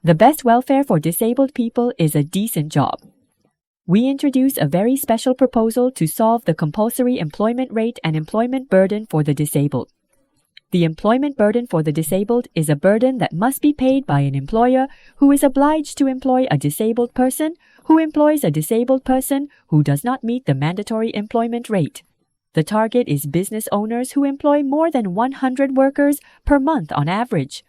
The best welfare for disabled people is a decent job. We introduce a very special proposal to solve the compulsory employment rate and employment burden for the disabled. The employment burden for the disabled is a burden that must be paid by an employer who is obliged to employ a disabled person who employs a disabled person who does not meet the mandatory employment rate. The target is business owners who employ more than 100 workers per month on average.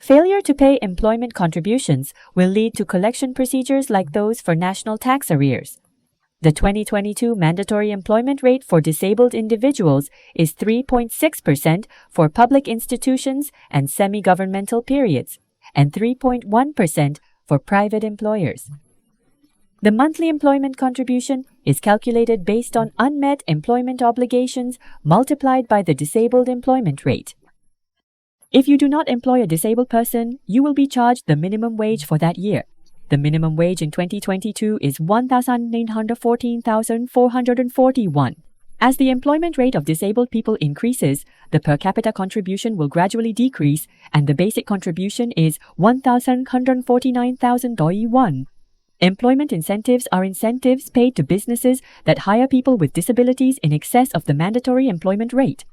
Failure to pay employment contributions will lead to collection procedures like those for national tax arrears. The 2022 mandatory employment rate for disabled individuals is 3.6% for public institutions and semi-governmental periods, and 3.1% for private employers. The monthly employment contribution is calculated based on unmet employment obligations multiplied by the disabled employment rate. If you do not employ a disabled person, you will be charged the minimum wage for that year. The minimum wage in 2022 is 1,914,441. As the employment rate of disabled people increases, the per capita contribution will gradually decrease, and the basic contribution is 1,149,000 won. Employment incentives are incentives paid to businesses that hire people with disabilities in excess of the mandatory employment rate.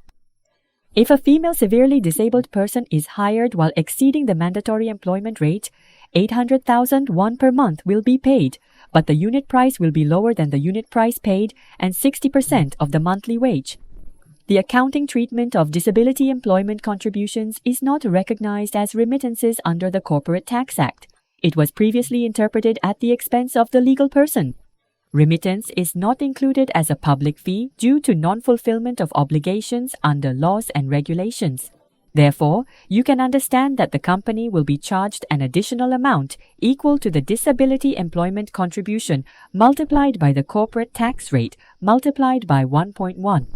If a female severely disabled person is hired while exceeding the mandatory employment rate, 800,000 won per month will be paid, but the unit price will be lower than the unit price paid and 60% of the monthly wage. The accounting treatment of disability employment contributions is not recognized as remittances under the Corporate Tax Act. It was previously interpreted at the expense of the legal person. Remittance is not included as a public fee due to non-fulfillment of obligations under laws and regulations. Therefore, you can understand that the company will be charged an additional amount equal to the disability employment contribution multiplied by the corporate tax rate multiplied by 1.1.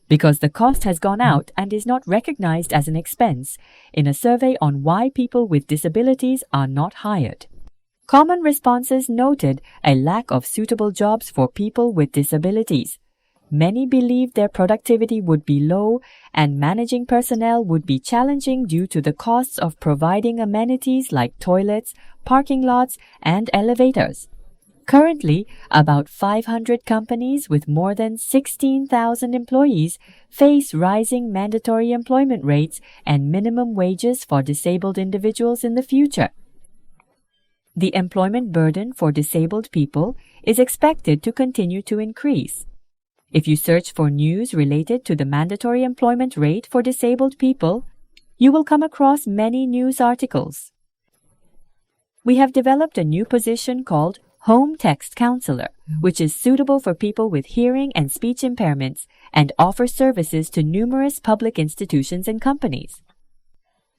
Because the cost has gone out and is not recognized as an expense in a survey on why people with disabilities are not hired. Common responses noted a lack of suitable jobs for people with disabilities. Many believed their productivity would be low and managing personnel would be challenging due to the costs of providing amenities like toilets, parking lots, and elevators. Currently, about 500 companies with more than 16,000 employees face rising mandatory employment rates and minimum wages for disabled individuals in the future. The employment burden for disabled people is expected to continue to increase. If you search for news related to the mandatory employment rate for disabled people, you will come across many news articles. We have developed a new position called Home Text Counselor, which is suitable for people with hearing and speech impairments and offers services to numerous public institutions and companies.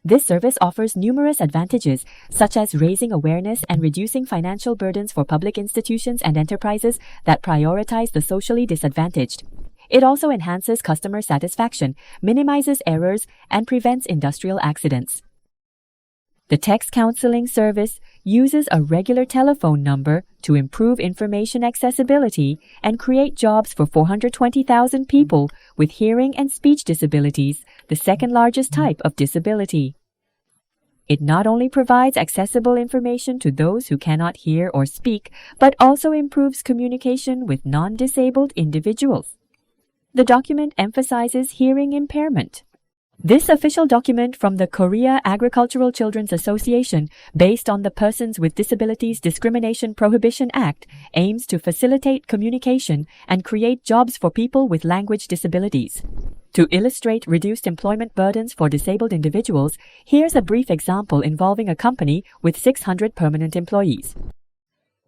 This service offers numerous advantages, such as raising awareness and reducing financial burdens for public institutions and enterprises that prioritize the socially disadvantaged. It also enhances customer satisfaction, minimizes errors, and prevents industrial accidents. The text counseling service uses a regular telephone number to improve information accessibility and create jobs for 420,000 people with hearing and speech disabilities, the second largest type of disability. It not only provides accessible information to those who cannot hear or speak, but also improves communication with non-disabled individuals. The document emphasizes hearing impairment. This official document from the Korea Agricultural Children's Association, based on the Persons with Disabilities Discrimination Prohibition Act, aims to facilitate communication and create jobs for people with language disabilities. To illustrate reduced employment burdens for disabled individuals, here's a brief example involving a company with 600 permanent employees.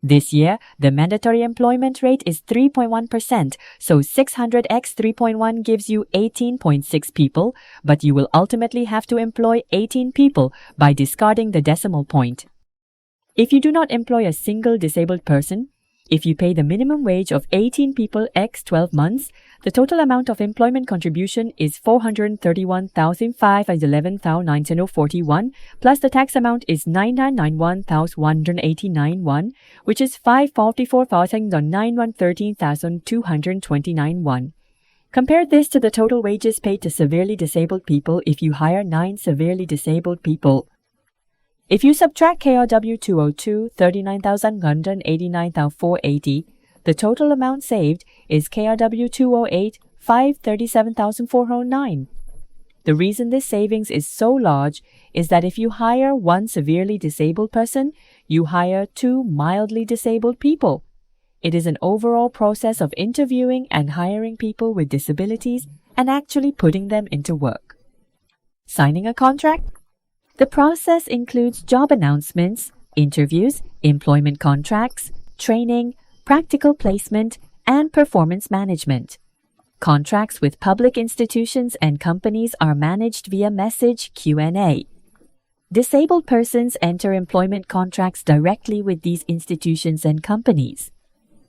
This year, the mandatory employment rate is 3.1%, so 600 x 3.1 gives you 18.6 people, but you will ultimately have to employ 18 people by discarding the decimal point. If you do not employ a single disabled person, if you pay the minimum wage of 18 people x 12 months, the total amount of employment contribution is 431,511,941, plus the tax amount is 9,991,189 won, which is 544,913,229 won. Compare this to the total wages paid to severely disabled people if you hire 9 severely disabled people. If you subtract KRW 202, 39,189,480, the total amount saved is KRW 208, 537,409. The reason this savings is so large is that if you hire one severely disabled person, you hire two mildly disabled people. It is an overall process of interviewing and hiring people with disabilities and actually putting them into work. Signing a contract? The process includes job announcements, interviews, employment contracts, training, practical placement, and performance management. Contracts with public institutions and companies are managed via message Q&A. Disabled persons enter employment contracts directly with these institutions and companies.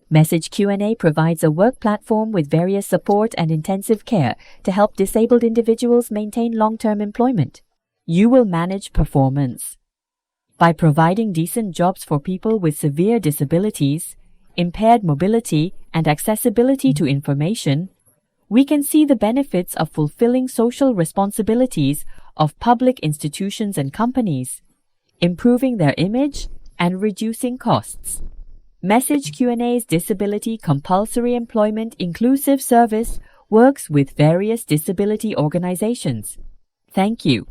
Message Q&A provides a work platform with various support and intensive care to help disabled individuals maintain long-term employment. You will manage performance. By providing decent jobs for people with severe disabilities, impaired mobility, and accessibility to information, we can see the benefits of fulfilling social responsibilities of public institutions and companies, improving their image, and reducing costs. Message Q&A's Disability Compulsory Employment Inclusive Service works with various disability organizations. Thank you.